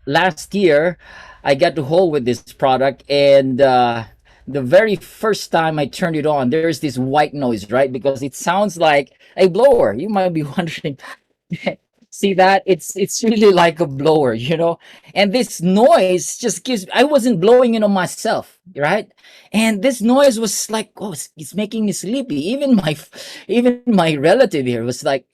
last year I got to hold with this product, and the very first time I turned it on, there's this white noise, right? Because it sounds like a blower. You might be wondering, see that? It's really like a blower, you know? And this noise just gives, I wasn't blowing it on myself, right? And this noise was like, oh, it's making me sleepy. Even my relative here was like,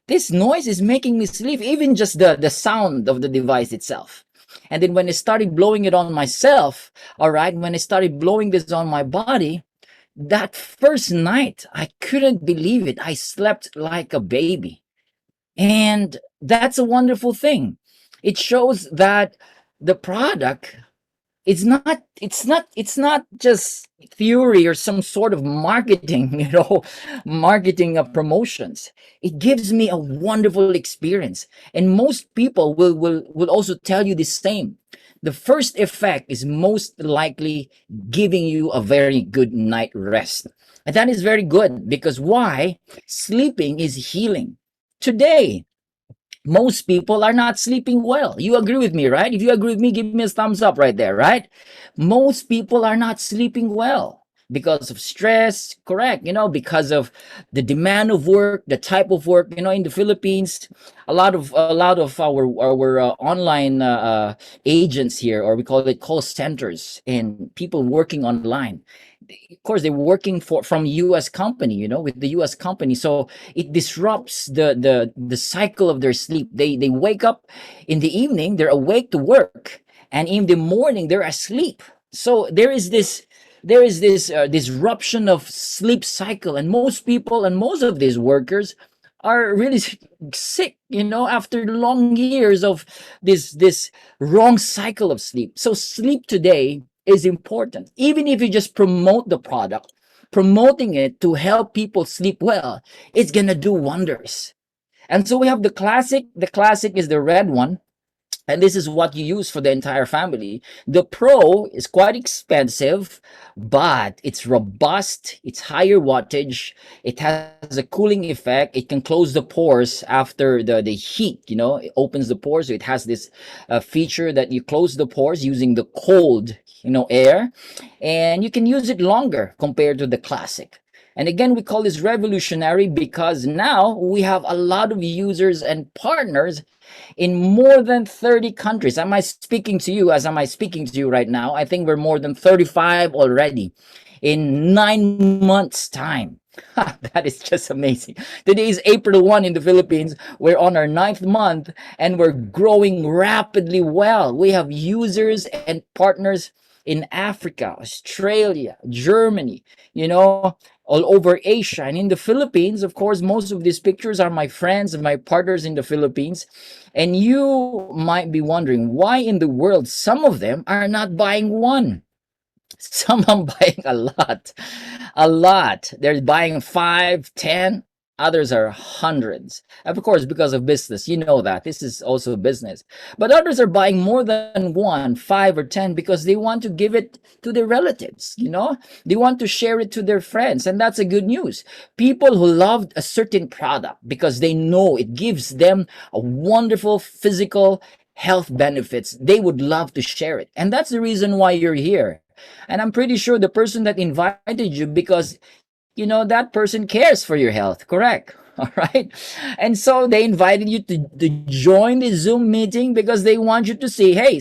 this noise is making me sleep, even just the sound of the device itself. And then when I started blowing it on myself, all right, when I started blowing this on my body, that first night, I couldn't believe it. I slept like a baby. And that's a wonderful thing. It shows that the product, it's not just theory or some sort of marketing, marketing of promotions. It gives me a wonderful experience, and most people will also tell you the same. The first effect is most likely giving you a very good night rest, and that is very good, because why? Sleeping is healing. Today, most people are not sleeping well. You agree with me, right? If you agree with me, give me a thumbs up right there, right? Most people are not sleeping well because of stress, correct? Because of the demand of work, the type of work. In the Philippines, a lot of our online agents here, or we call it call centers, and people working online. Of course, they're working from U.S. company, with the U.S. company, so it disrupts the cycle of their sleep. They wake up in the evening, they're awake to work, and in the morning they're asleep. So there is this disruption of sleep cycle, and most people and most of these workers are really sick, after long years of this wrong cycle of sleep. So sleep today is important. Even if you just promote the product, promoting it to help people sleep well, it's gonna do wonders. And so we have the classic. The classic is the red one, and this is what you use for the entire family. The Pro is quite expensive, but it's robust, it's higher wattage, it has a cooling effect, it can close the pores after the heat, it opens the pores. So it has this feature that you close the pores using the cold, air, and you can use it longer compared to the classic. And again, we call this revolutionary because now we have a lot of users and partners in more than 30 countries. Am I speaking to you right now? I think we're more than 35 already in 9 months' time. That is just amazing. Today is April 1 in the Philippines. We're on our ninth month, and we're growing rapidly well. We have users and partners in Africa, Australia, Germany, all over Asia, and in the Philippines. Of course, most of these pictures are my friends and my partners in the Philippines. And you might be wondering why in the world some of them are not buying one. Some are buying a lot, a lot. They're buying 5, 10. Others are hundreds. Of course, because of business, that this is also business. But others are buying more than one, 5 or 10, because they want to give it to their relatives. They want to share it to their friends, and that's a good news. People who loved a certain product because they know it gives them a wonderful physical health benefits, they would love to share it, and that's the reason why you're here. And I'm pretty sure the person that invited you, because that person cares for your health, correct? All right. And so they invited you to join the Zoom meeting because they want you to see, hey,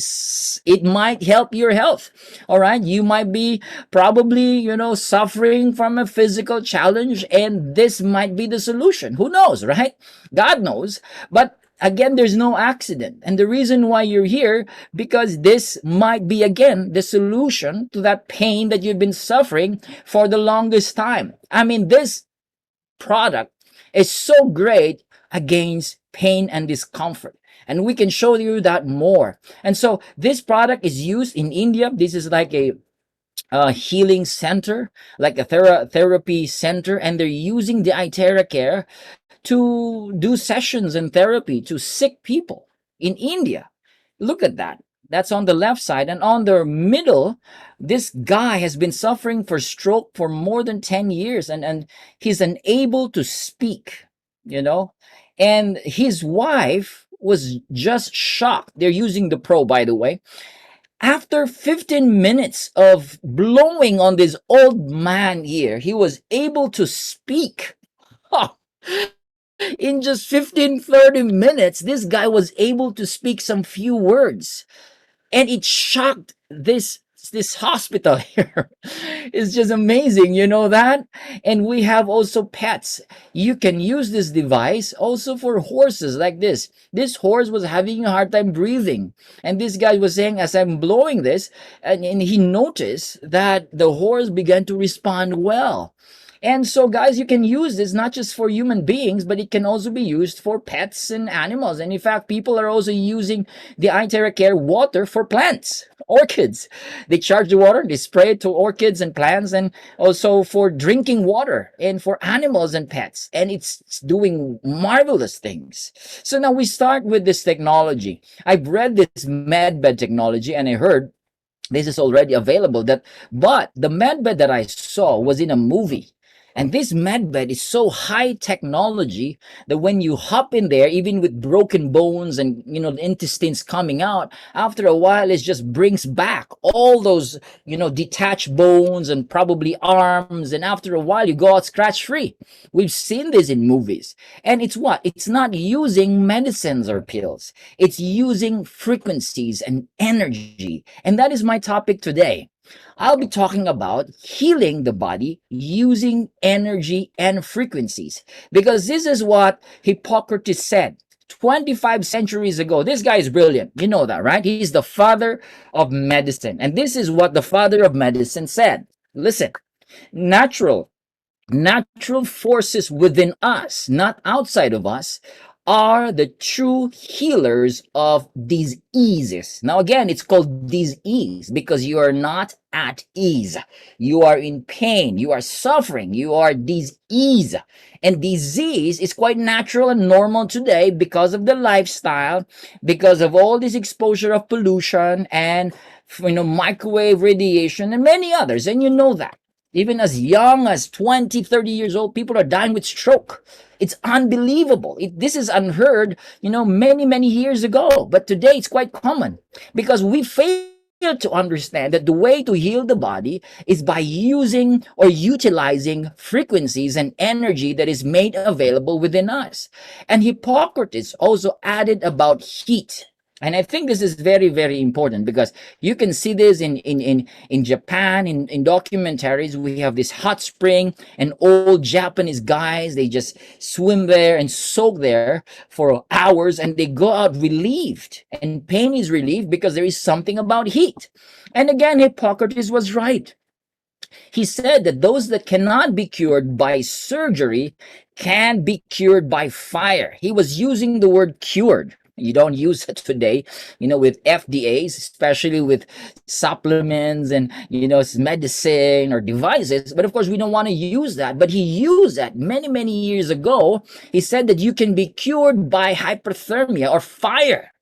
it might help your health. All right. You might be probably, suffering from a physical challenge, and this might be the solution. Who knows, right? God knows. But again, there's no accident. And the reason why you're here, because this might be again the solution to that pain that you've been suffering for the longest time. I mean, this product is so great against pain and discomfort. And we can show you that more. And so this product is used in India. This is like a healing center, like a therapy center, and they're using the iTeraCare to do sessions and therapy to sick people in India. Look at that. That's on the left side. And on the middle, this guy has been suffering for stroke for more than 10 years, and he's unable to speak, you know. And his wife was just shocked. They're using the Pro, by the way. After 15 minutes of blowing on this old man here, he was able to speak. In just 15, 30 minutes, this guy was able to speak some few words, and it shocked this hospital here. It's just amazing, you know that. And we have also pets. You can use this device also for horses. Like this horse was having a hard time breathing, and this guy was saying, as I'm blowing this, and he noticed that the horse began to respond well. And so, guys, you can use this not just for human beings, but it can also be used for pets and animals. And in fact, people are also using the iTeraCare water for plants, orchids. They charge the water, they spray it to orchids and plants, and also for drinking water and for animals and pets. And it's doing marvelous things. So now we start with this technology. I've read this medbed technology, and I heard this is already available. But the medbed that I saw was in a movie. And this medbed is so high technology that when you hop in there, even with broken bones and the intestines coming out, after a while it just brings back all those detached bones and probably arms, and after a while you go out scratch free. We've seen this in movies. And it's what? It's not using medicines or pills. It's using frequencies and energy. And that is my topic today. I'll be talking about healing the body using energy and frequencies, because this is what Hippocrates said 25 centuries ago. This guy is brilliant. You know that, right? He's the father of medicine. And this is what the father of medicine said. Listen, natural forces within us, not outside of us, are the true healers of diseases. Now, again, it's called disease because you are not at ease. You are in pain. You are suffering. You are disease. And disease is quite natural and normal today because of the lifestyle, because of all this exposure of pollution and microwave radiation and many others. And you know that. Even as young as 20, 30 years old, people are dying with stroke. It's unbelievable. This is unheard, many, many years ago. But today it's quite common because we fail to understand that the way to heal the body is by using or utilizing frequencies and energy that is made available within us. And Hippocrates also added about heat. And I think this is very, very important because you can see this in Japan, in documentaries. We have this hot spring, and old Japanese guys, they just swim there and soak there for hours, and they go out relieved. And pain is relieved because there is something about heat. And again, Hippocrates was right. He said that those that cannot be cured by surgery can be cured by fire. He was using the word cured. You don't use it today, with FDAs, especially with supplements and, medicine or devices. But of course, we don't want to use that. But he used that many, many years ago. He said that you can be cured by hyperthermia or fire.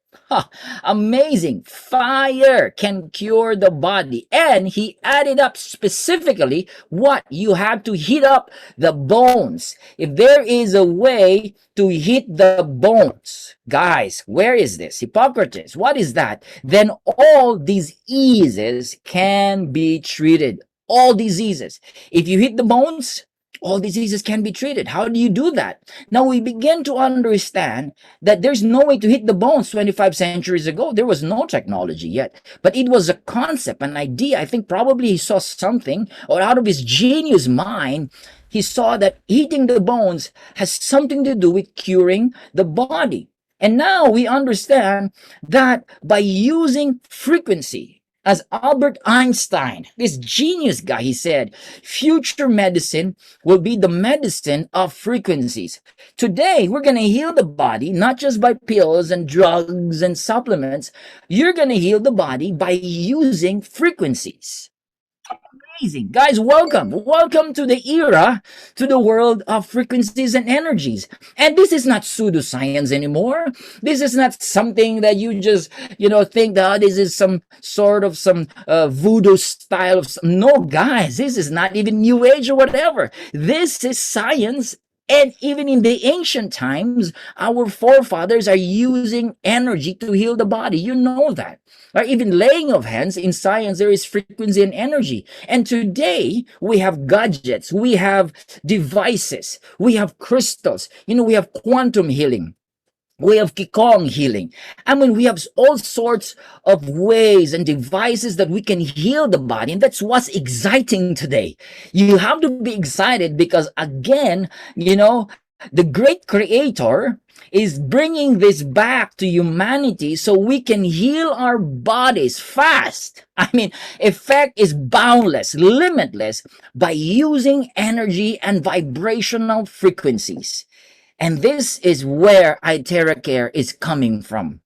Amazing. Fire can cure the body. And he added up specifically what you have to heat up the bones. If there is a way to heat the bones, guys, where is this? Hippocrates. What is that? Then all diseases can be treated. All diseases. If you hit the bones, all diseases can be treated. How do you do that? Now we begin to understand that there's no way to hit the bones 25 centuries ago. There was no technology yet, but it was a concept, an idea. I think probably he saw something, or out of his genius mind, he saw that hitting the bones has something to do with curing the body. And now we understand that by using frequency, as Albert Einstein, this genius guy, he said, future medicine will be the medicine of frequencies. Today, we're going to heal the body, not just by pills and drugs and supplements. You're going to heal the body by using frequencies. Amazing. Guys, welcome. Welcome to the era, to the world of frequencies and energies. And this is not pseudoscience anymore. This is not something that you just, think that this is some sort of voodoo style of. No, guys, this is not even new age or whatever. This is science And even in the ancient times, our forefathers are using energy to heal the body. You know that. Or even laying of hands in science, there is frequency and energy. And today, we have gadgets, we have devices, we have crystals, we have quantum healing. We have Qigong healing. I mean, we have all sorts of ways and devices that we can heal the body. And that's what's exciting today. You have to be excited because, again, the great creator is bringing this back to humanity so we can heal our bodies fast. I mean, effect is boundless, limitless by using energy and vibrational frequencies. And this is where iTeraCare is coming from.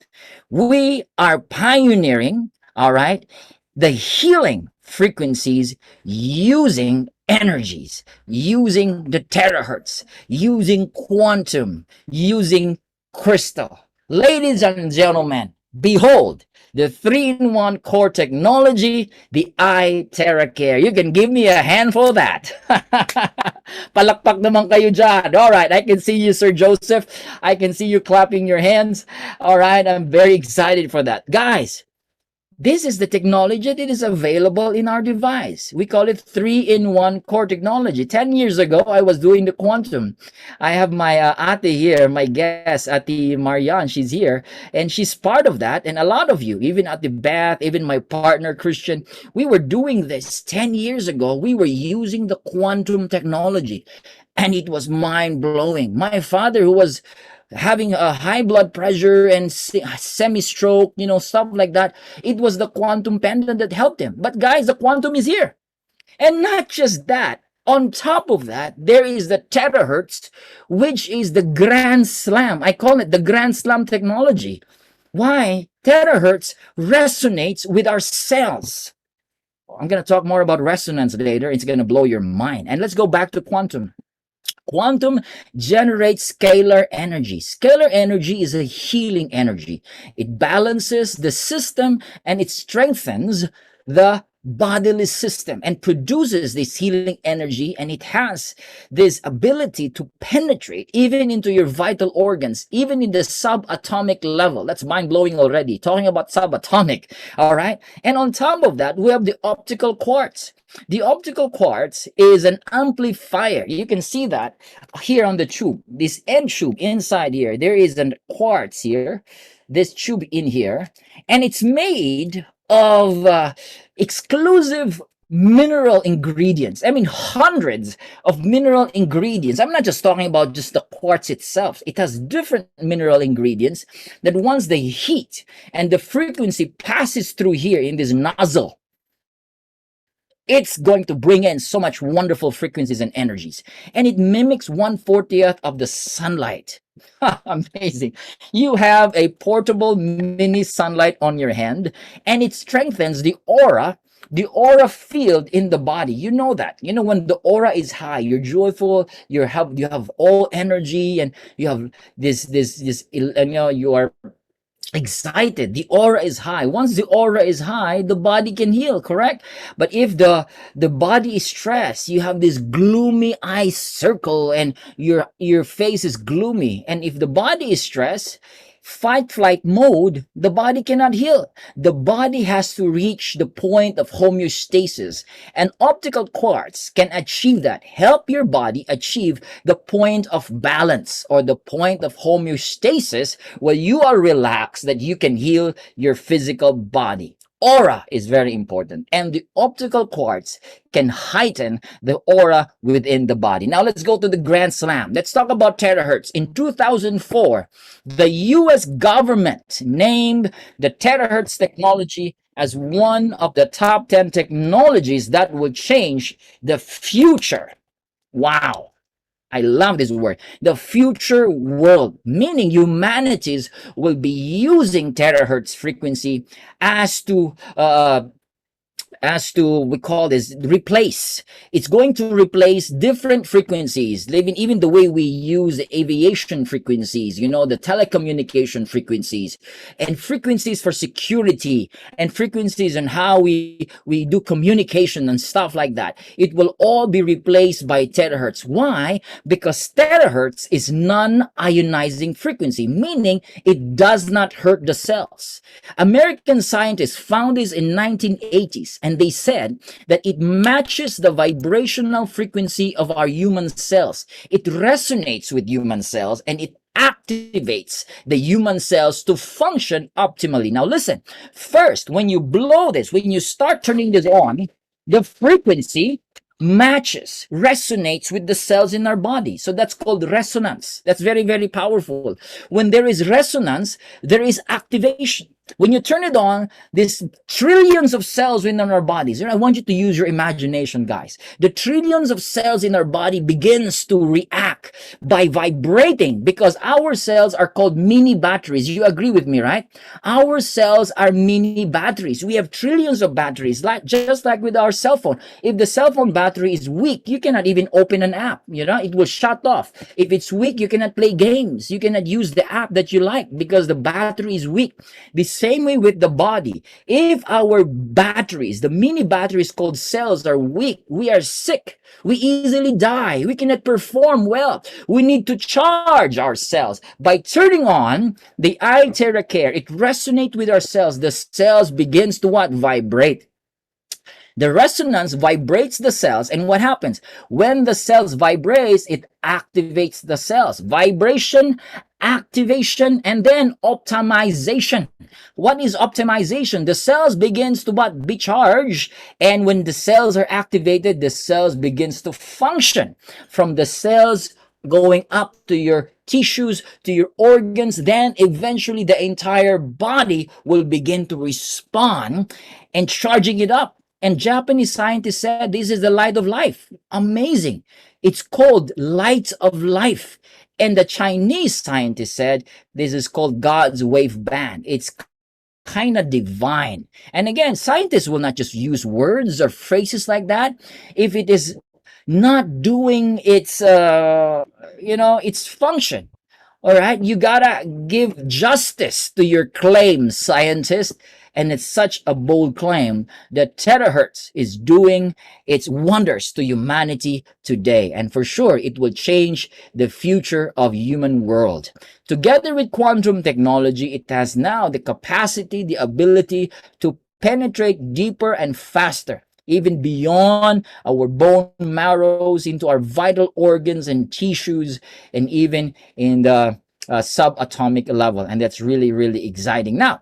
We are pioneering, all right, the healing frequencies using energies, using the terahertz, using quantum, using crystal. Ladies and gentlemen, behold the 3-in-1 core technology, the iTeraCare. You can give me a hand for that. Palakpak naman kayo dyan. All right, I can see you, Sir Joseph. I can see you clapping your hands. All right, I'm very excited for that. Guys, this is the technology that is available in our device. We call it 3-in-1 core technology. 10 years ago, I was doing the quantum. I have my ate here, my guest, Ate Marianne. She's here, and she's part of that. And a lot of you, even at the Beth, even my partner, Christian, we were doing this 10 years ago. We were using the quantum technology, and it was mind-blowing. My father, who was having a high blood pressure and semi-stroke, stuff like that. It was the quantum pendant that helped him. But guys, the quantum is here. And not just that. On top of that, there is the Tera Hertz, which is the Grand Slam. I call it the Grand Slam technology. Why? Tera Hertz resonates with our cells. I'm going to talk more about resonance later. It's going to blow your mind. And let's go back to quantum. Quantum generates scalar energy. Scalar energy is a healing energy. It balances the system and it strengthens the bodily system and produces this healing energy, and it has this ability to penetrate even into your vital organs, even in the subatomic level. That's mind-blowing already, talking about subatomic. All right, and on top of that, we have the optical quartz. The optical quartz is an amplifier. You can see that here on the tube, this end tube inside here. There is a quartz here, this tube in here, and it's made of exclusive mineral ingredients. I mean, hundreds of mineral ingredients. I'm not just talking about just the quartz itself. It has different mineral ingredients that once they heat and the frequency passes through here in this nozzle, it's going to bring in so much wonderful frequencies and energies. And it mimics 1/40th of the sunlight. Amazing. You have a portable mini sunlight on your hand, and it strengthens the aura field in the body. You know that. When the aura is high, you're joyful, you have all energy, and you have this you are excited. The aura is high. Once the aura is high, the body can heal, correct? But if the body is stressed, you have this gloomy eye circle and your face is gloomy. And if the body is stressed, fight flight mode, the body cannot heal. The body has to reach the point of homeostasis, and optical quartz can achieve that. Help your body achieve the point of balance or the point of homeostasis where you are relaxed, that you can heal your physical body. Aura is very important, and the optical quartz can heighten the aura within the body. Now let's go to the Grand Slam. Let's talk about terahertz. In 2004, the US government named the terahertz technology as one of the top 10 technologies that will change the future. Wow. I love this word. The future world, meaning humanities will be using terahertz frequency as to as to, we call this replace. It's going to replace different frequencies, even the way we use the aviation frequencies, the telecommunication frequencies, and frequencies for security, and frequencies on how we do communication and stuff like that. It will all be replaced by terahertz. Why? Because terahertz is non-ionizing frequency, meaning it does not hurt the cells. American scientists found this in 1980s, and they said that it matches the vibrational frequency of our human cells. It resonates with human cells, and it activates the human cells to function optimally. Now listen, first, when you blow this, when you start turning this on, the frequency resonates with the cells in our body. So that's called resonance. That's very, very powerful. When there is resonance, there is activation. When you turn it on, there's trillions of cells within our bodies. I want you to use your imagination, guys. The trillions of cells in our body begins to react by vibrating, because our cells are called mini batteries. You agree with me, right? Our cells are mini batteries. We have trillions of batteries, just like with our cell phone. If the cell phone battery is weak, you cannot even open an app. It will shut off. If it's weak, you cannot play games. You cannot use the app that you like because the battery is weak. The same way with the body. If our batteries, the mini batteries called cells, are weak, we are sick. We easily die. We cannot perform well. We need to charge our cells. By turning on the iTeraCare, it resonates with our cells. The cells begins to what? Vibrate. The resonance vibrates the cells, and what happens? When the cells vibrates, it activates the cells. Vibration, activation, and then optimization. What is optimization? The cells begins to what? Be charged, and when the cells are activated, the cells begins to function. From the cells going up to your tissues, to your organs, then eventually the entire body will begin to respond and charging it up. And Japanese scientists said this is the light of life. Amazing. It's called light of life. And the Chinese scientists said this is called God's wave band. It's kind of divine. And again, scientists will not just use words or phrases like that if it is not doing its function. All right, you gotta give justice to your claims, scientists. And it's such a bold claim that terahertz is doing its wonders to humanity today. And for sure, it will change the future of human world. Together with quantum technology, it has now the capacity, the ability to penetrate deeper and faster, even beyond our bone marrows, into our vital organs and tissues, and even in the subatomic level. And that's really, really exciting. Now,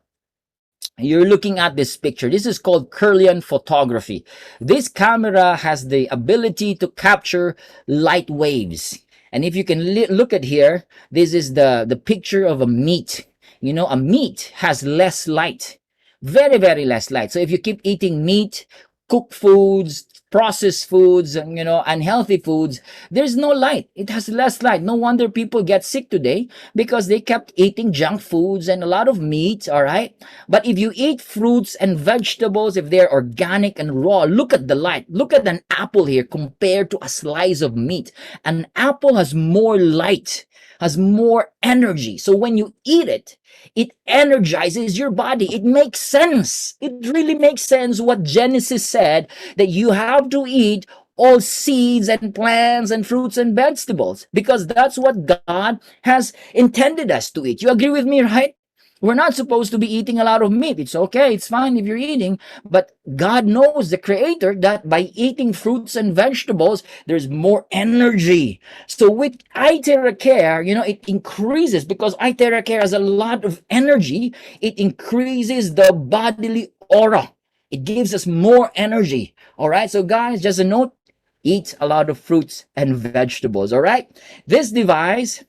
you're looking at this picture. This is called Kirlian photography. This camera has the ability to capture light waves. And if you can look at here, this is the picture of a meat. A meat has less light. Very, very less light. So if you keep eating meat, cooked foods, processed foods, unhealthy foods, there's no light. It has less light. No wonder people get sick today, because they kept eating junk foods and a lot of meat, all right? But if you eat fruits and vegetables, if they're organic and raw, look at the light. Look at an apple here compared to a slice of meat. An apple has more light, has more energy. So when you eat it, it energizes your body. It makes sense. It really makes sense what Genesis said, that you have to eat all seeds and plants and fruits and vegetables, because that's what God has intended us to eat. You agree with me, right? We're not supposed to be eating a lot of meat. It's okay. It's fine if you're eating. But God knows, the Creator, that by eating fruits and vegetables, there's more energy. So with iTeraCare, it increases, because iTeraCare has a lot of energy. It increases the bodily aura. It gives us more energy. All right. So guys, just a note, eat a lot of fruits and vegetables. All right. This device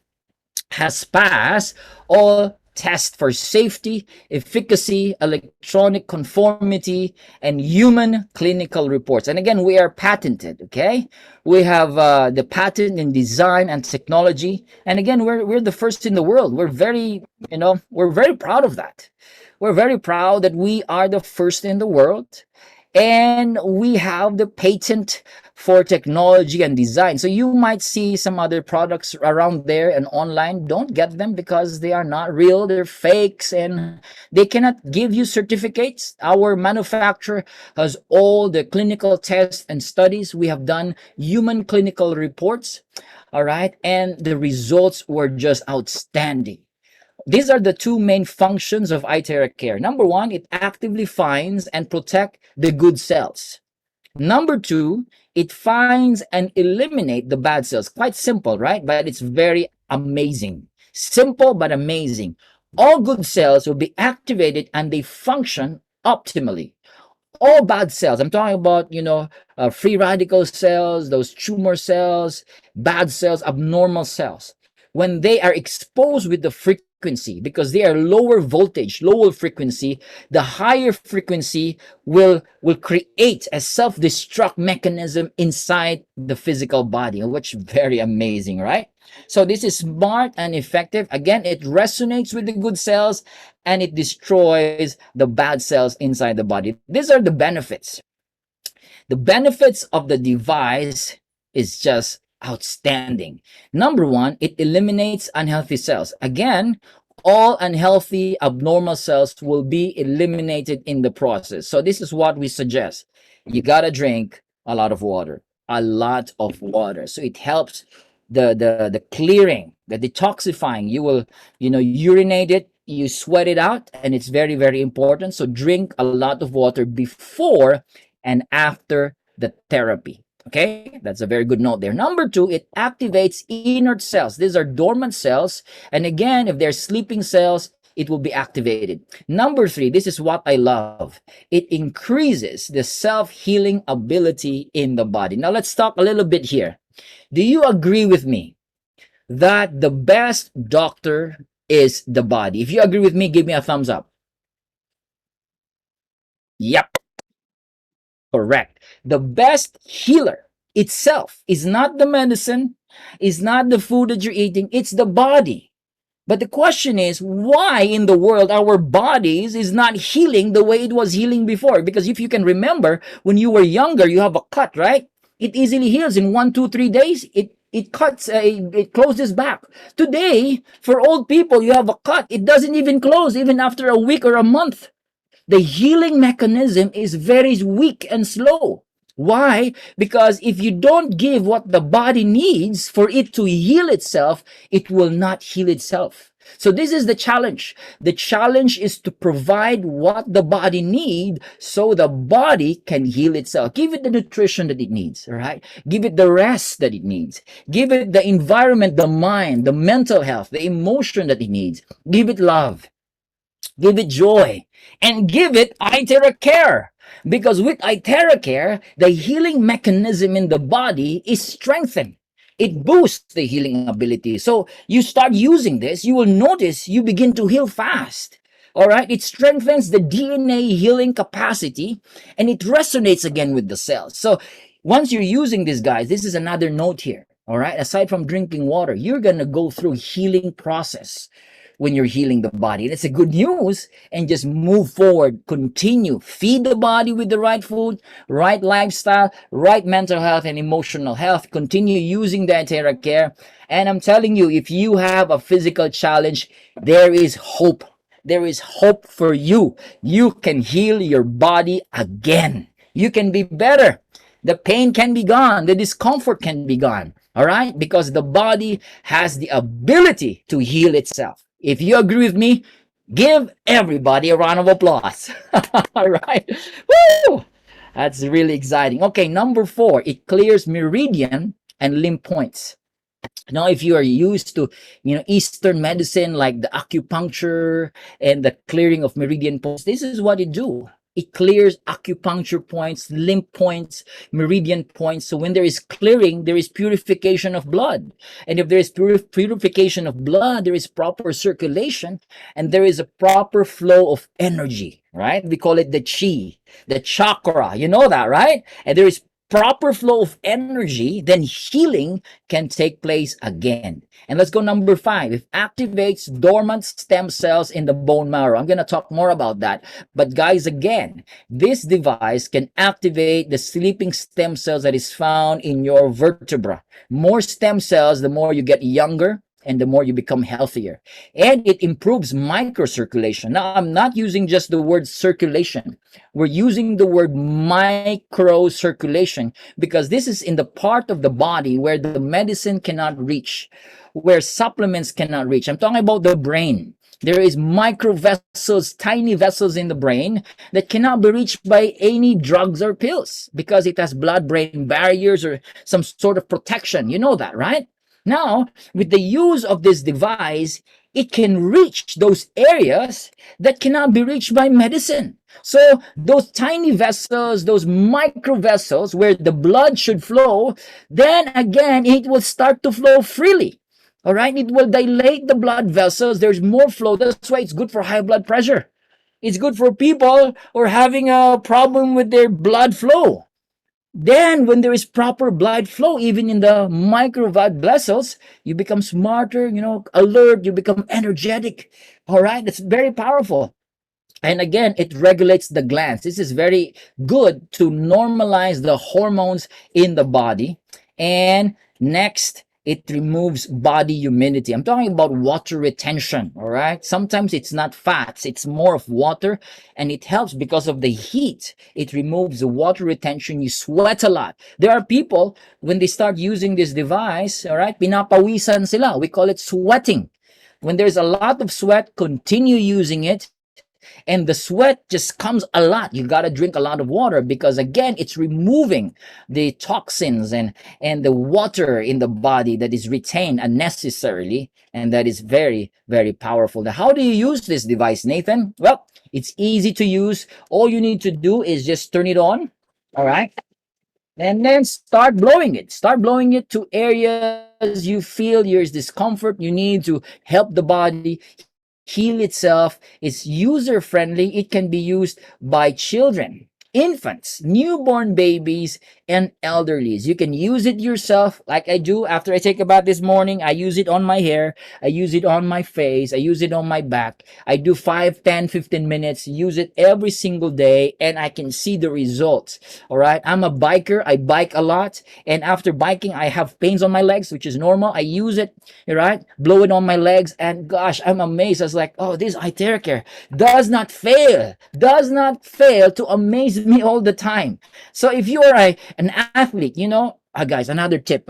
has passed all tests for safety, efficacy, electronic conformity, and human clinical reports. And again, we are patented, okay? We have the patent in design and technology. And again, we're the first in the world. We're very proud of that. We're very proud that we are the first in the world. And we have the patent for technology and design. So you might see some other products around there and online. Don't get them because they are not real, they're fakes, and they cannot give you certificates. Our manufacturer has all the clinical tests and studies. We have done human clinical reports, all right, and the results were just outstanding. These are the two main functions of iTeraCare. Number one, it actively finds and protect the good cells. Number two, it finds and eliminate the bad cells. Quite simple, right? But it's very amazing. Simple but amazing. All good cells will be activated and they function optimally. All bad cells, I'm talking about, free radical cells, those tumor cells, bad cells, abnormal cells, when they are exposed with the frequency, because they are lower voltage, lower frequency, the higher frequency will create a self-destruct mechanism inside the physical body, which is very amazing, right? So this is smart and effective. Again, it resonates with the good cells and it destroys the bad cells inside the body. These are the benefits. The benefits of the device is just outstanding. Number one, it eliminates unhealthy cells. Again, all unhealthy abnormal cells will be eliminated in the process. So this is what we suggest. You got to drink a lot of water, a lot of water. So it helps the clearing, the detoxifying. You will, urinate it, you sweat it out, and it's very, very important. So drink a lot of water before and after the therapy. Okay, that's a very good note there. Number two, it activates inert cells. These are dormant cells. And again, if they're sleeping cells, it will be activated. Number three, this is what I love. It increases the self-healing ability in the body. Now let's talk a little bit here. Do you agree with me that the best doctor is the body? If you agree with me, give me a thumbs up. Yep. Correct. The best healer itself is not the medicine, is not the food that you're eating, it's the body. But the question is, why in the world our bodies is not healing the way it was healing before? Because if you can remember, when you were younger, you have a cut, right? It easily heals in 1, 2, 3 days. It cuts, it closes back. Today, for old people, you have a cut. It doesn't even close, even after a week or a month. The healing mechanism is very weak and slow. Why? Because if you don't give what the body needs for it to heal itself, it will not heal itself. So this is the challenge. The challenge is to provide what the body needs so the body can heal itself. Give it the nutrition that it needs, right? Give it the rest that it needs. Give it the environment, the mind, the mental health, the emotion that it needs. Give it love. Give it joy, and give it iTeraCare. Because with iTeraCare, the healing mechanism in the body is strengthened. It boosts the healing ability. So you start using this, you will notice you begin to heal fast. All right, it strengthens the DNA healing capacity and it resonates again with the cells. So once you're using this, guys, this is another note here. All right, aside from drinking water, you're going to go through healing process when you're healing the body. And it's a good news, and just move forward, continue, feed the body with the right food, right lifestyle, right mental health and emotional health. Continue using the iTeraCare. And I'm telling you, if you have a physical challenge, there is hope. There is hope for you. You can heal your body again. You can be better. The pain can be gone. The discomfort can be gone. All right? Because the body has the ability to heal itself. If you agree with me, give everybody a round of applause. All right. Woo! That's really exciting. Okay, number 4, it clears meridian and limb points. Now, if you are used to, Eastern medicine like the acupuncture and the clearing of meridian points, this is what it do. It clears acupuncture points, limb points, meridian points. So when there is clearing, there is purification of blood. And if there is purification of blood, there is proper circulation and there is a proper flow of energy, right? We call it the chi, the chakra. You know that, right? And there is proper flow of energy, then healing can take place again. And let's go number 5. It activates dormant stem cells in the bone marrow. I'm going to talk more about that. But guys, again, this device can activate the sleeping stem cells that is found in your vertebra. More stem cells, the more you get younger, and the more you become healthier. And it improves microcirculation. Now, I'm not using just the word circulation. We're using the word microcirculation because this is in the part of the body where the medicine cannot reach, where supplements cannot reach. I'm talking about the brain. There is micro vessels, tiny vessels in the brain that cannot be reached by any drugs or pills because it has blood-brain barriers or some sort of protection. You know that, right? Now, with the use of this device, it can reach those areas that cannot be reached by medicine. So those tiny vessels, those micro vessels where the blood should flow, then again, it will start to flow freely. All right, it will dilate the blood vessels. There's more flow. That's why it's good for high blood pressure. It's good for people who are having a problem with their blood flow. Then, when there is proper blood flow, even in the micro blood vessels, you become smarter, alert, you become energetic. All right, that's very powerful. And again, it regulates the glands. This is very good to normalize the hormones in the body. And next, it removes body humidity. I'm talking about water retention, all right? Sometimes it's not fats, it's more of water, and it helps because of the heat. It removes the water retention. You sweat a lot. There are people, when they start using this device, all right, pinapawisan sila. We call it sweating. When there's a lot of sweat, continue using it. And the sweat just comes a lot. You got to drink a lot of water because again, it's removing the toxins and the water in the body that is retained unnecessarily. And that is very, very powerful. Now, how do you use this device, Nathan? Well, it's easy to use. All you need to do is just turn it on. All right. And then start blowing it. Start blowing it to areas you feel there's discomfort. You need to help the body heal itself. It's user friendly. It can be used by children, infants, newborn babies, and elderlies. You can use it yourself like I do after I take a bath this morning. I use it on my hair. I use it on my face. I use it on my back. I do 5, 10, 15 minutes, use it every single day, and I can see the results. All right. I'm a biker. I bike a lot. And after biking, I have pains on my legs, which is normal. I use it, all right, blow it on my legs, and gosh, I'm amazed. I was like, oh, this iTeraCare does not fail to amaze me all the time. So if you are an athlete, guys, another tip,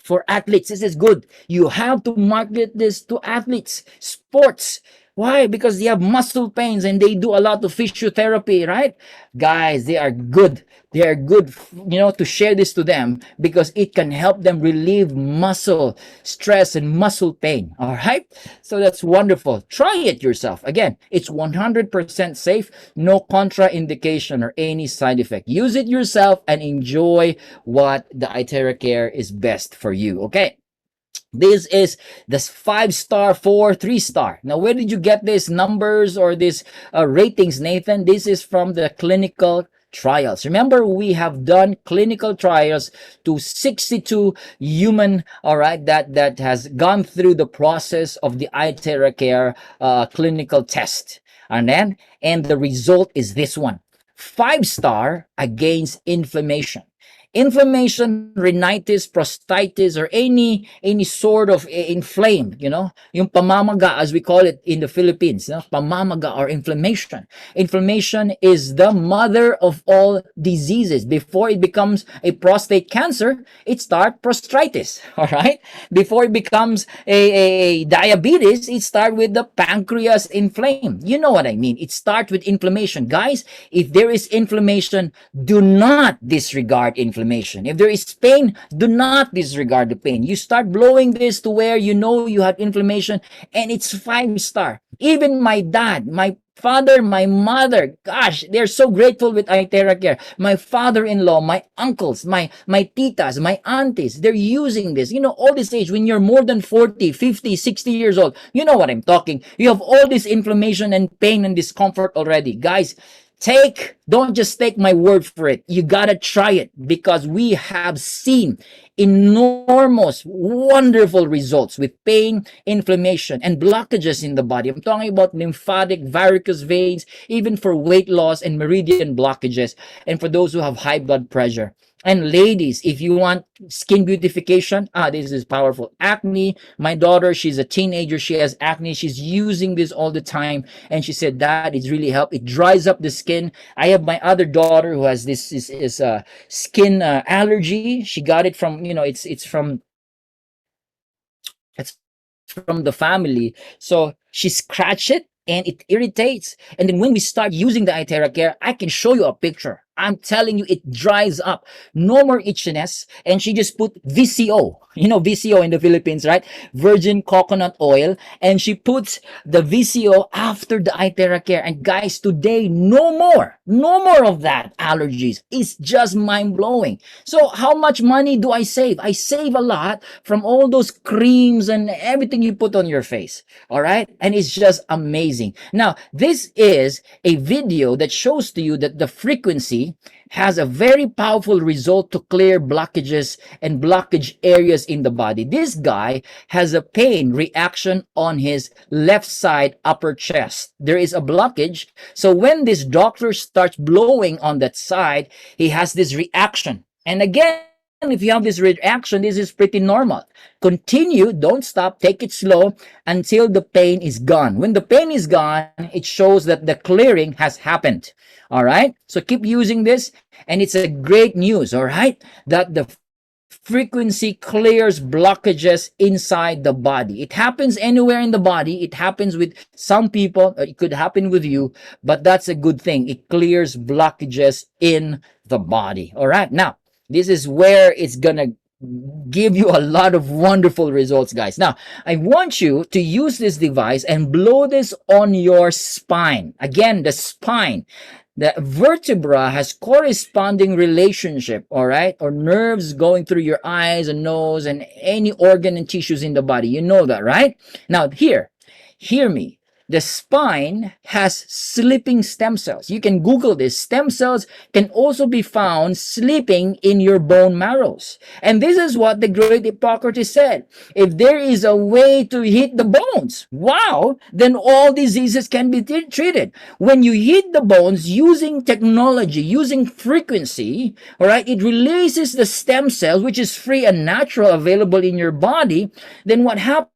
for athletes, this is good. You have to market this to athletes, sports. Why? Because they have muscle pains and they do a lot of physiotherapy, right? Guys, they are good. They are good, to share this to them because it can help them relieve muscle stress and muscle pain. All right. So that's wonderful. Try it yourself. Again, it's 100% safe, no contraindication or any side effect. Use it yourself and enjoy what the iTeraCare is best for you. Okay. This is the 5-star, 4, 3-star. Now, where did you get these numbers or these ratings, Nathan? This is from the clinical trials. Remember, we have done clinical trials to 62 human, all right, that has gone through the process of the iTeraCare clinical test. And the result is this one. 5-star against inflammation. Inflammation, rhinitis, prostatitis, or any sort of inflamed, yung pamamaga as we call it in the Philippines, pamamaga or inflammation. Inflammation is the mother of all diseases. Before it becomes a prostate cancer, it starts prostatitis, all right? Before it becomes a diabetes, it starts with the pancreas inflamed. You know what I mean? It starts with inflammation. Guys, if there is inflammation, do not disregard inflammation. If there is pain, do not disregard the pain. You start blowing this to where you know you have inflammation and it's 5-star. Even my dad, my father, my mother, gosh, they're so grateful with iTeraCare. My father-in-law, my uncles, my titas, my aunties, they're using this. All this age, when you're more than 40, 50, 60 years old, you know what I'm talking. You have all this inflammation and pain and discomfort already. Guys, Don't just take my word for it. You gotta try it, because we have seen enormous, wonderful results with pain, inflammation, and blockages in the body. I'm talking about lymphatic, varicose veins, even for weight loss and meridian blockages, and for those who have high blood pressure. And ladies, if you want skin beautification, this is powerful. Acne, my daughter, she's a teenager, she has acne, she's using this all the time, and she said that it's really helped. It dries up the skin. I have my other daughter who has this is skin allergy. She got it from, it's from the family. So she scratched it and it irritates. And then when we start using the iTeraCare, I can show you a picture. I'm telling you, it dries up. No more itchiness. And she just put VCO. You know VCO in the Philippines, right? Virgin coconut oil. And she puts the VCO after the iTeraCare. And guys, today, no more. No more of that allergies. It's just mind-blowing. So how much money do I save? I save a lot from all those creams and everything you put on your face. All right? And it's just amazing. Now, this is a video that shows to you that the frequency has a very powerful result to clear blockages and blockage areas in the body. This guy has a pain reaction on his left side upper chest. There is a blockage. So when this doctor starts blowing on that side, he has this reaction. And again, if you have this reaction, this is pretty normal. Continue, don't stop, take it slow until the pain is gone. When the pain is gone, it shows that the clearing has happened. All right? So keep using this, and it's a great news, all right? That the frequency clears blockages inside the body. It happens anywhere in the body. It happens with some people. It could happen with you, but that's a good thing. It clears blockages in the body. All right? Now, this is where it's gonna give you a lot of wonderful results, guys. Now, I want you to use this device and blow this on your spine. Again, the spine. The vertebra has corresponding relationship, all right, or nerves going through your eyes and nose and any organ and tissues in the body. You know that, right? Now, hear me. The spine has sleeping stem cells. You can Google this. Stem cells can also be found sleeping in your bone marrows. And this is what the great Hippocrates said. If there is a way to hit the bones, wow, then all diseases can be treated. When you hit the bones using technology, using frequency, all right, it releases the stem cells, which is free and natural, available in your body. Then what happens?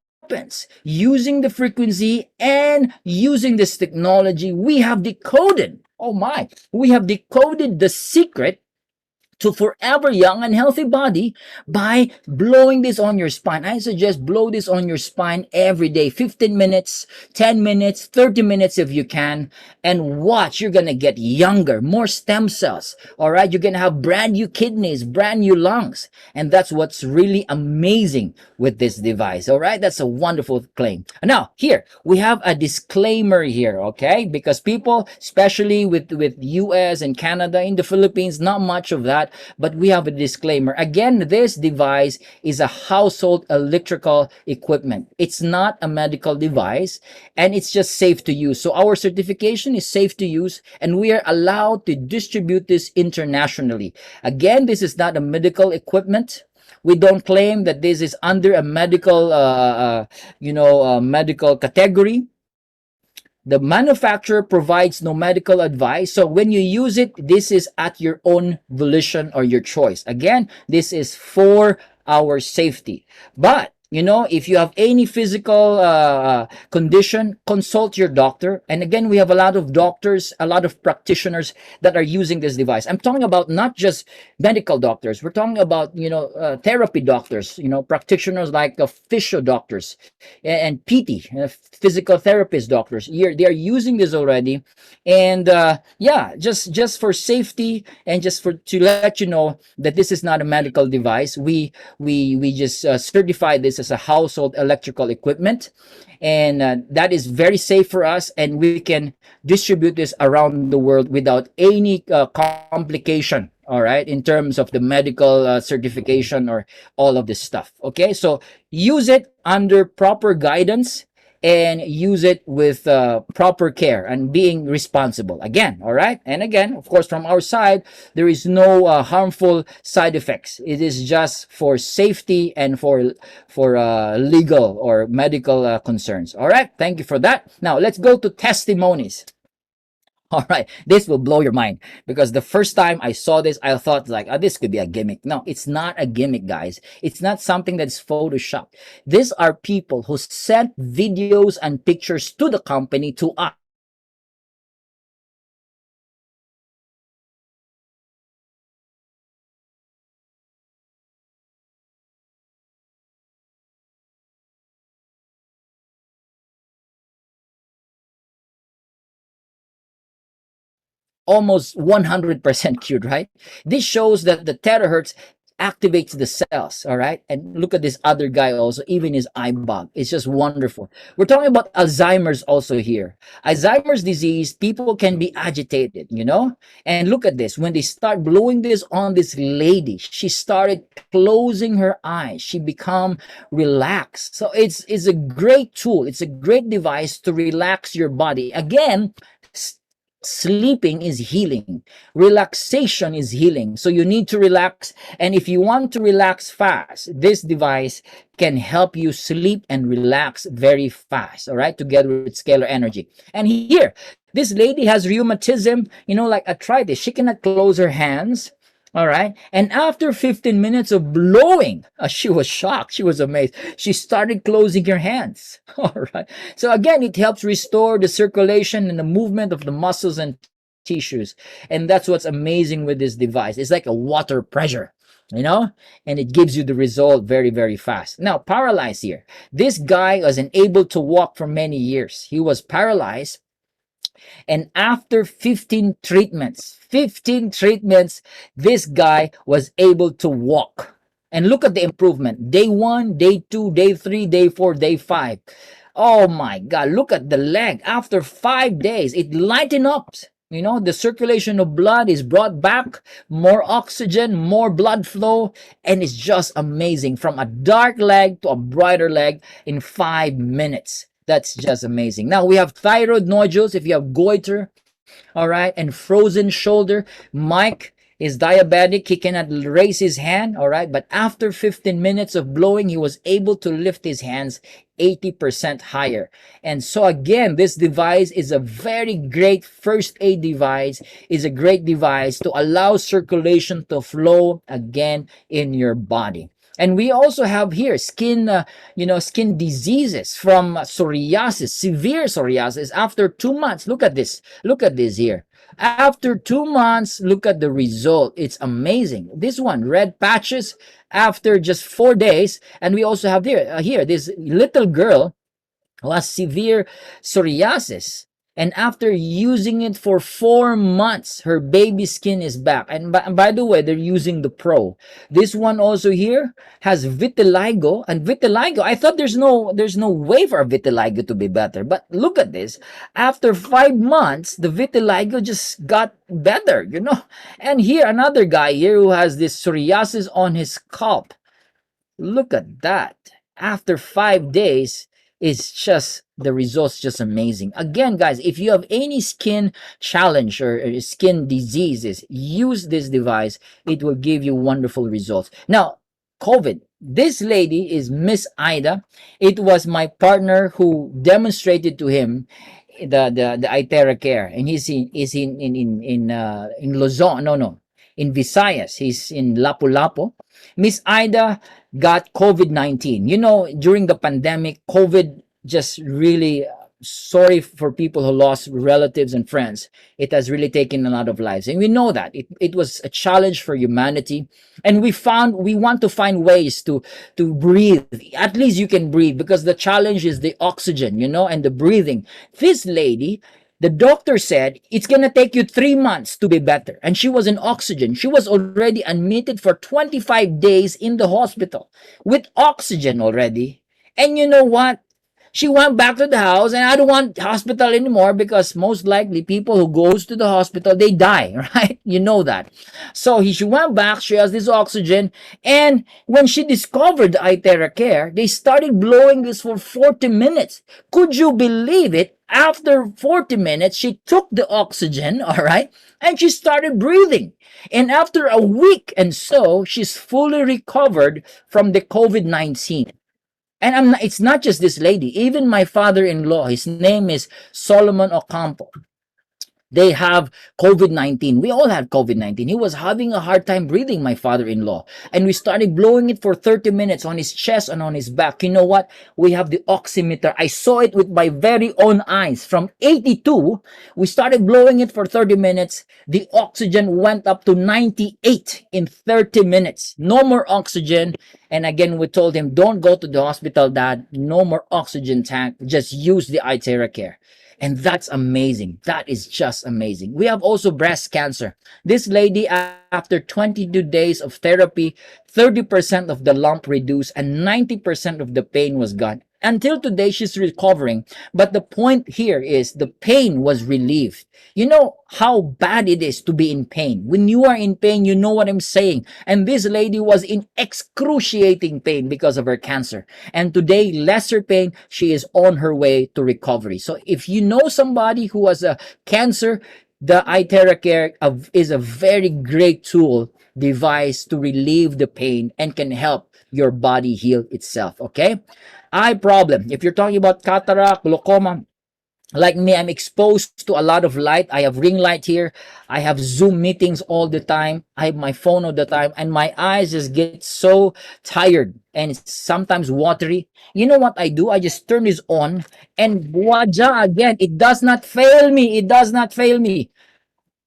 Using the frequency and using this technology, we have decoded, we have decoded the secret to forever young and healthy body by blowing this on your spine. I suggest blow this on your spine every day, 15 minutes, 10 minutes, 30 minutes if you can, and watch. You're going to get younger, more stem cells. All right. You're going to have brand new kidneys, brand new lungs. And that's what's really amazing with this device. All right. That's a wonderful claim. Now, here we have a disclaimer here. Okay. Because people, especially with US and Canada, in the Philippines, not much of that. But we have a disclaimer. Again, this device is a household electrical equipment. It's not a medical device, and it's just safe to use. So our certification is safe to use, and we are allowed to distribute this internationally. Again, this is not a medical equipment. We don't claim that this is under a medical, medical category. The manufacturer provides no medical advice. So when you use it, this is at your own volition or your choice. Again, this is for our safety. But if you have any physical condition, consult your doctor. And again, we have a lot of doctors, a lot of practitioners that are using this device. I'm talking about not just medical doctors. We're talking about, therapy doctors, practitioners like physio doctors and PT, physical therapist doctors. They are using this already. And just for safety and just to let you know that this is not a medical device, we just certify this as a household electrical equipment, and that is very safe for us, and we can distribute this around the world without any complication, all right, in terms of the medical certification or all of this stuff. Okay, so use it under proper guidance and use it with proper care and being responsible. Again, all right? And again, of course, from our side, there is no harmful side effects. It is just for safety and for legal or medical concerns. All right? Thank you for that. Now, let's go to testimonies. All right, this will blow your mind because the first time I saw this, I thought like, oh, this could be a gimmick. No, it's not a gimmick, guys. It's not something that's photoshopped. These are people who sent videos and pictures to the company to us. Almost 100% cured, right? This shows that the terahertz activates the cells, all right? And look at this other guy also, even his eye bug. It's just wonderful. We're talking about Alzheimer's also here. Alzheimer's disease, people can be agitated, you know? And look at this. When they start blowing this on this lady, she started closing her eyes. She become relaxed. So it's a great tool. It's a great device to relax your body. Again, sleeping is healing, relaxation is healing, so you need to relax. And if you want to relax fast, this device can help you sleep and relax very fast, all right, together with scalar energy. And here, this lady has rheumatism, you know, like arthritis. She cannot close her hands. All right. And after 15 minutes of blowing, she was shocked. She was amazed. She started closing her hands. All right. So again, it helps restore the circulation and the movement of the muscles and tissues. And that's what's amazing with this device. It's like a water pressure, you know, and it gives you the result very, very fast. Now, paralyzed here. This guy wasn't able to walk for many years. He was paralyzed, and after 15 treatments, this guy was able to walk. And look at the improvement. Day 1, day 2, day 3, day 4, day 5. Oh my God, look at the leg. After 5 days, it lightened up. You know, the circulation of blood is brought back, more oxygen, more blood flow, and it's just amazing. From a dark leg to a brighter leg in 5 minutes. That's just amazing. Now we have thyroid nodules if you have goiter, all right, and frozen shoulder. Mike is diabetic. He cannot raise his hand, all right, but after 15 minutes of blowing, he was able to lift his hands 80% higher. And so again, this device is a very great first aid device, is a great device to allow circulation to flow again in your body. And we also have here skin, skin diseases from psoriasis, severe psoriasis. After 2 months, look at this. Look at this here. After 2 months, look at the result. It's amazing. This one, red patches after just 4 days. And we also have here this little girl who has severe psoriasis. And after using it for 4 months, her baby skin is back. And by the way, they're using the Pro. This one also here has vitiligo. And vitiligo, I thought there's no way for vitiligo to be better. But look at this. After 5 months, the vitiligo just got better, you know. And here, another guy here who has this psoriasis on his scalp. Look at that. After 5 days, it's just the results just amazing. Again, guys, if you have any skin challenge or skin diseases, use this device. It will give you wonderful results. Now, COVID. This lady is Miss Ida. It was my partner who demonstrated to him the iTeraCare, and he's in Luzon. No, in Visayas. He's in Lapu-Lapu. Miss Ida got COVID-19. You know, during the pandemic, COVID just really, sorry for people who lost relatives and friends. It has really taken a lot of lives. And we know that. It was a challenge for humanity. And we want to find ways to breathe. At least you can breathe, because the challenge is the oxygen, you know, and the breathing. This lady, the doctor said it's going to take you 3 months to be better. And she was in oxygen. She was already admitted for 25 days in the hospital with oxygen already. And you know what? She went back to the house, and I don't want hospital anymore because most likely people who goes to the hospital, they die, right? You know that. So she went back, she has this oxygen, and when she discovered the iTeraCare, they started blowing this for 40 minutes. Could you believe it? After 40 minutes, she took the oxygen, all right, and she started breathing. And after a week and so, she's fully recovered from the COVID-19. And it's not just this lady, even my father-in-law, his name is Solomon Ocampo. They have COVID-19. We all have COVID-19. He was having a hard time breathing, my father-in-law. And we started blowing it for 30 minutes on his chest and on his back. You know what? We have the oximeter. I saw it with my very own eyes. From 82, we started blowing it for 30 minutes. The oxygen went up to 98 in 30 minutes. No more oxygen. And again, we told him, don't go to the hospital, Dad. No more oxygen tank. Just use the iTeraCare. And that's amazing. That is just amazing. We have also breast cancer. This lady, after 22 days of therapy, 30% of the lump reduced and 90% of the pain was gone. Until today, she's recovering. But the point here is the pain was relieved. You know how bad it is to be in pain. When you are in pain, you know what I'm saying. And this lady was in excruciating pain because of her cancer. And today, lesser pain, she is on her way to recovery. So if you know somebody who has a cancer, the iTeraCare is a very great tool device to relieve the pain and can help your body heal itself. Okay? Eye problem. If you're talking about cataract, glaucoma, like me, I'm exposed to a lot of light. I have ring light here. I have Zoom meetings all the time. I have my phone all the time, and my eyes just get so tired and it's sometimes watery. You know what I do? I just turn this on, and voila, again, it does not fail me. It does not fail me.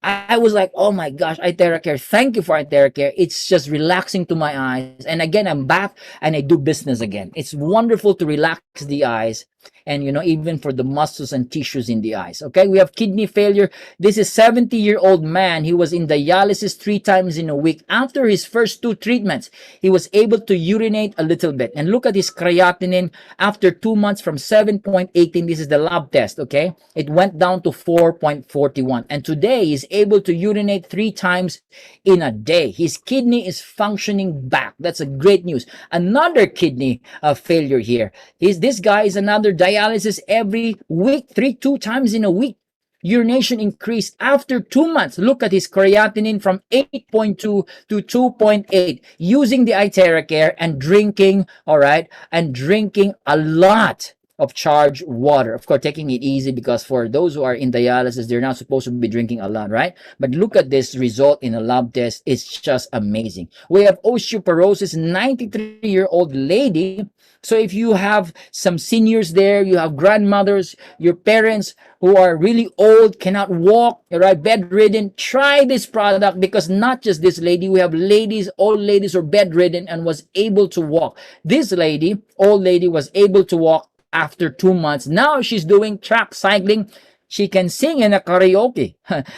I was like, oh my gosh, iTeraCare. Thank you for iTeraCare. It's just relaxing to my eyes. And again, I'm back and I do business again. It's wonderful to relax the eyes and, even for the muscles and tissues in the eyes. Okay, we have kidney failure. This is 70-year-old man. He was in dialysis 3 times in a week. After his first 2 treatments, he was able to urinate a little bit. And look at his creatinine after 2 months from 7.18. This is the lab test, okay? It went down to 4.41. And today, he's able to urinate 3 times in a day. His kidney is functioning back. That's a great news. Another kidney failure here is this guy is another dialysis every week, 2 times in a week. Urination increased after 2 months. Look at his creatinine from 8.2 to 2.8 using the iTeraCare and drinking, all right, and drinking a lot of charged water. Of course, taking it easy because for those who are in dialysis, they're not supposed to be drinking a lot, right? But look at this result in a lab test. It's just amazing. We have osteoporosis, 93-year-old lady. So if you have some seniors there, you have grandmothers, your parents who are really old, cannot walk, right, bedridden, try this product because not just this lady, we have ladies, old ladies are bedridden and was able to walk. This lady, old lady, was able to walk after 2 months. Now she's doing track cycling. She can sing in a karaoke.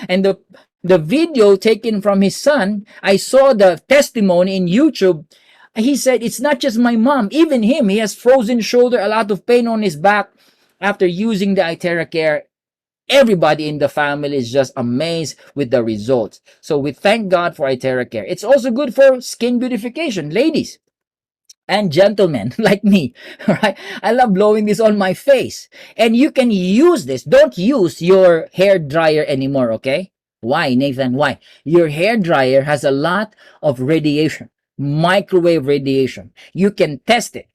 And the video taken from his son, I saw the testimony in YouTube. He said, it's not just my mom, even him. He has frozen shoulder, a lot of pain on his back after using the iTeraCare. Everybody in the family is just amazed with the results. So we thank God for iTeraCare. It's also good for skin beautification. Ladies and gentlemen like me, right? I love blowing this on my face. And you can use this. Don't use your hair dryer anymore, okay? Why, Nathan? Why? Your hair dryer has a lot of radiation, microwave radiation. You can test it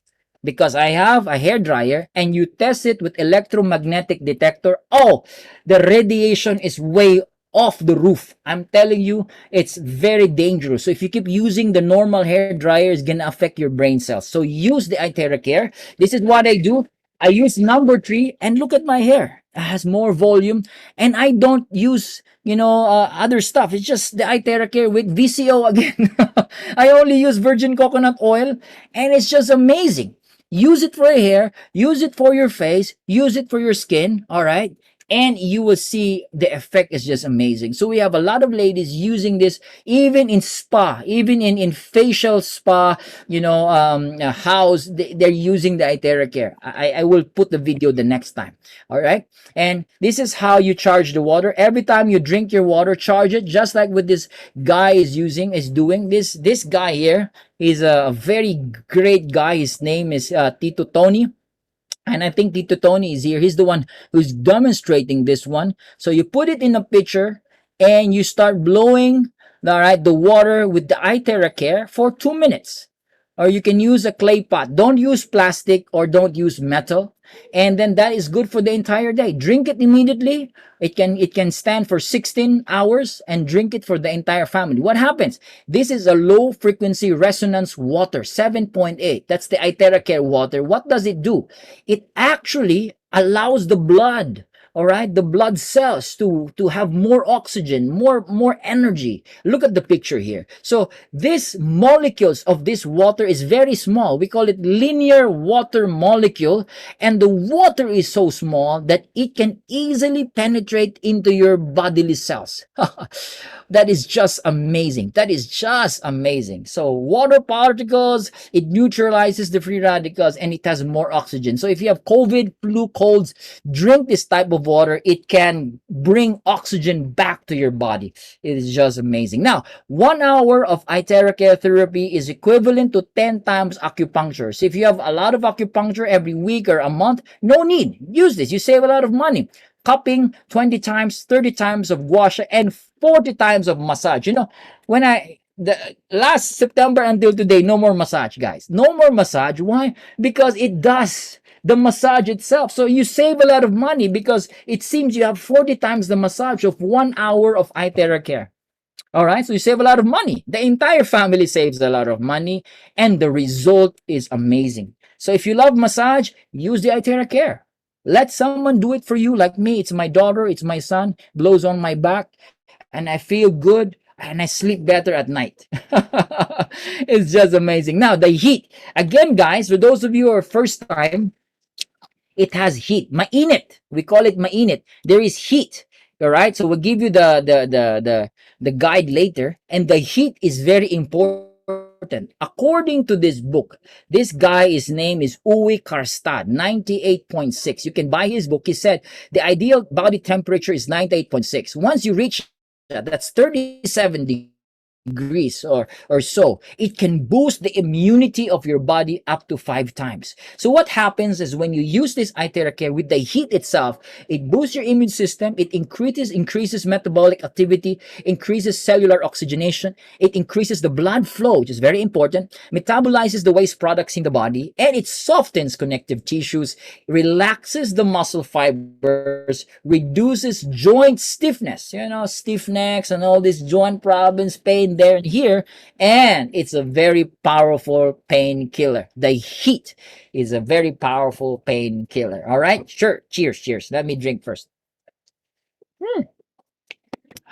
because I have a hair dryer and you test it with electromagnetic detector. Oh, the radiation is way off the roof. I'm telling you, it's very dangerous. So if you keep using the normal hair dryer, it's gonna affect your brain cells. So use the iTeraCare. This is what I do. I use number 3 and look at my hair. It has more volume and I don't use, other stuff. It's just the iTeraCare with VCO again. I only use virgin coconut oil and it's just amazing. Use it for your hair, use it for your face, use it for your skin, all right? and you will see the effect is just amazing. So we have a lot of ladies using this even in spa, even in facial spa, house. They're using the iTeraCare. I will put the video the next time. All right. And this is how you charge the water. Every time you drink your water, charge it, just like what this guy is doing. This guy here is a very great guy. His name is Tito Tony, and I think Tito Tony is here. He's the one who's demonstrating this one. So you put it in a pitcher and you start blowing, all right, the water with the iTeraCare for 2 minutes. Or you can use a clay pot. Don't use plastic or don't use metal. And then that is good for the entire day. Drink it immediately. It can stand for 16 hours and drink it for the entire family. What happens? This is a low frequency resonance water, 7.8. That's the iTeraCare water. What does it do? It actually allows the blood, all right, the blood cells to have more oxygen, more energy. Look at the picture here. So these molecules of this water is very small. We call it linear water molecule, and the water is so small that it can easily penetrate into your bodily cells. That is just amazing. That is just amazing. So water particles, it neutralizes the free radicals, and it has more oxygen. So if you have COVID, flu, colds, drink this type of water. It can bring oxygen back to your body. It is just amazing. Now, 1 hour of iTeraCare therapy is equivalent to 10 times acupuncture. So if you have a lot of acupuncture every week or a month, no need. Use this. You save a lot of money. Cupping 20 times, 30 times of gua sha, and 40 times of massage. When the last September until today, no more massage, guys. No more massage. Why? Because it does the massage itself. So you save a lot of money because it seems you have 40 times the massage of 1 hour of iTeraCare. All right, so you save a lot of money. The entire family saves a lot of money, and the result is amazing. So if you love massage, use the iTeraCare. Let someone do it for you, like me. It's my daughter, it's my son, blows on my back, and I feel good and I sleep better at night. It's just amazing. Now, the heat. Again, guys, for those of you who are first time, it has heat. Mainit. We call it mainit. There is heat. All right. So we'll give you the guide later. And the heat is very important. According to this book, this guy, his name is Uwe Karstad, 98.6. You can buy his book. He said the ideal body temperature is 98.6. Once you reach that, that's 37 degrees or so, it can boost the immunity of your body up to 5 times. So what happens is when you use this iTeraCare with the heat itself, it boosts your immune system, it increases metabolic activity, increases cellular oxygenation, it increases the blood flow, which is very important, metabolizes the waste products in the body, and it softens connective tissues, relaxes the muscle fibers, reduces joint stiffness, stiff necks and all these joint problems, pain there and here, and it's a very powerful painkiller. The heat is a very powerful painkiller. All right, sure. Cheers. Let me drink first.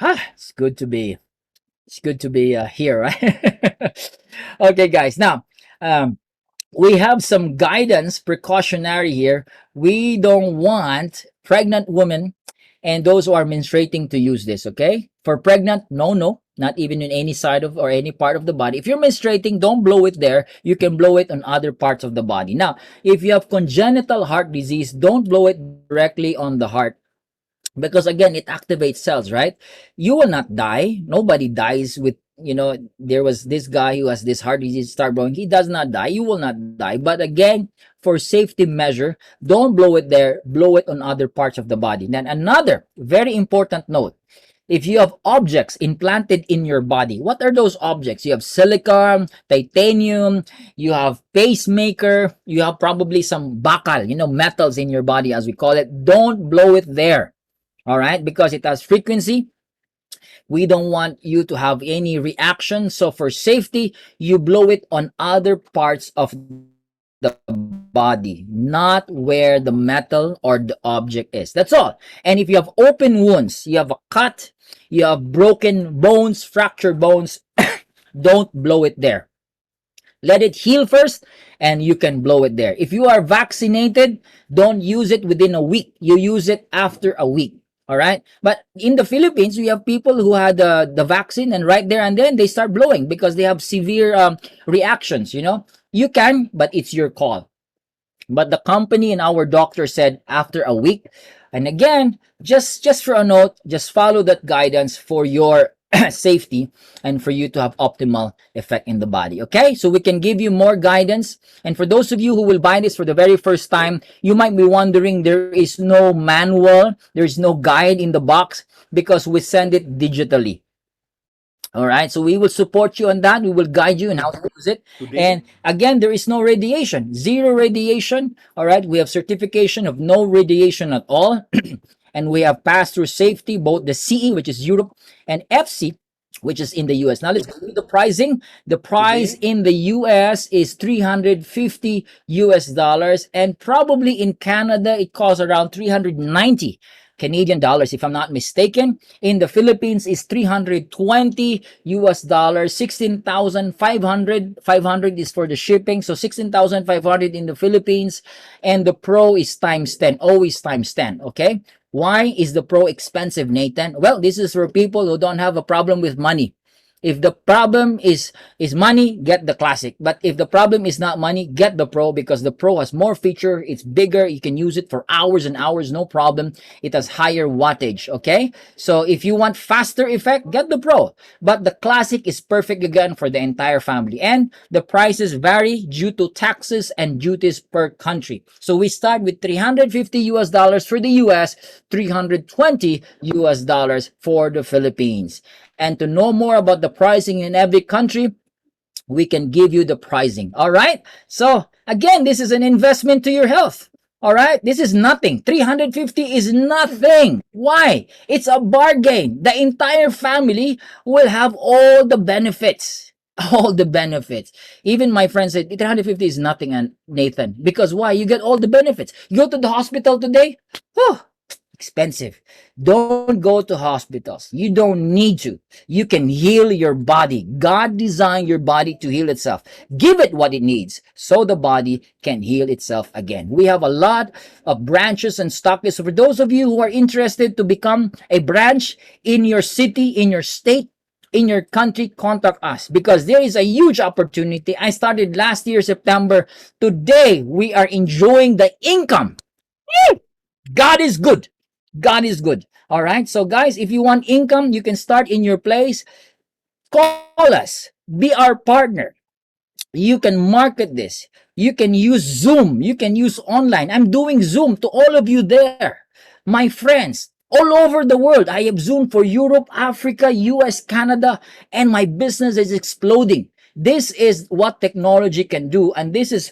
It's good to be. It's good to be here, right? Okay, guys. Now, we have some guidance precautionary here. We don't want pregnant women and those who are menstruating to use this, okay? For pregnant, no, not even in any side of or any part of the body. If you're menstruating, don't blow it there. You can blow it on other parts of the body. Now, if you have congenital heart disease, don't blow it directly on the heart, because again, it activates cells, right? You will not die. Nobody dies with, there was this guy who has this heart disease, start blowing. He does not die. You will not die. But again, for safety measure, don't blow it there. Blow it on other parts of the body. Then another very important note. If you have objects implanted in your body, what are those objects? You have silicone, titanium, you have pacemaker, you have probably some bakal, metals in your body, as we call it. Don't blow it there. All right, because it has frequency. We don't want you to have any reaction. So for safety, you blow it on other parts of the body, not where the metal or the object is. That's all. And if you have open wounds, you have a cut, you have broken bones, fractured bones, don't blow it there. Let it heal first, and you can blow it there. If you are vaccinated, don't use it within a week. You use it after a week. All right. But in the Philippines, we have people who had the vaccine, and right there and then they start blowing because they have severe reactions. You can, but it's your call. But the company and our doctor said after a week. And again, just for a note, just follow that guidance for your safety and for you to have optimal effect in the body. Okay, so we can give you more guidance. And for those of you who will buy this for the very first time, you might be wondering, there is no manual, there is no guide in the box, because we send it digitally. All right, so we will support you on that. We will guide you on how to use it. And again, there is no radiation, zero radiation. All right, we have certification of no radiation at all. And we have passed through safety, both the CE, which is Europe, and FC, which is in the US. Now let's go to the pricing. The price in the US is $350, and probably in Canada it costs around 390 Canadian dollars, if I'm not mistaken. In the Philippines is $320, 16,500. 500 is for the shipping, so 16,500 in the Philippines, and the Pro is times 10, always times 10. Okay, why is the Pro expensive, Nathan? Well, this is for people who don't have a problem with money. If the problem is money, get the Classic. But if the problem is not money, get the Pro, because the Pro has more feature. It's bigger. You can use it for hours and hours, no problem. It has higher wattage, okay? So if you want faster effect, get the Pro. But the Classic is perfect again for the entire family. And the prices vary due to taxes and duties per country. So we start with $350 for the US, $320 for the Philippines. And to know more about the pricing in every country, we can give you the pricing. All right. So again, this is an investment to your health. All right. This is nothing. 350 is nothing. Why? It's a bargain. The entire family will have all the benefits. All the benefits. Even my friend said 350 is nothing, and Nathan, because why? You get all the benefits. You go to the hospital today. Whew, expensive. Don't go to hospitals. You don't need to. You can heal your body. God designed your body to heal itself. Give it what it needs so the body can heal itself again. We have a lot of branches and stock. So for those of you who are interested to become a branch in your city, in your state, in your country, contact us, because there is a huge opportunity. I started last year, September. Today, we are enjoying the income. God is good. God is good. All right. So guys, if you want income, you can start in your place. Call us. Be our partner. You can market this. You can use Zoom. You can use online. I'm doing Zoom to all of you there. My friends, all over the world. I have Zoom for Europe, Africa, US, Canada, and my business is exploding. This is what technology can do. And this is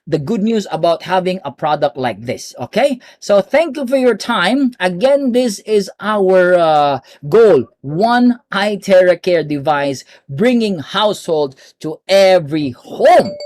the good news about having a product like this. Okay, so thank you for your time. Again, this is our goal: one iTeraCare device, bringing household to every home.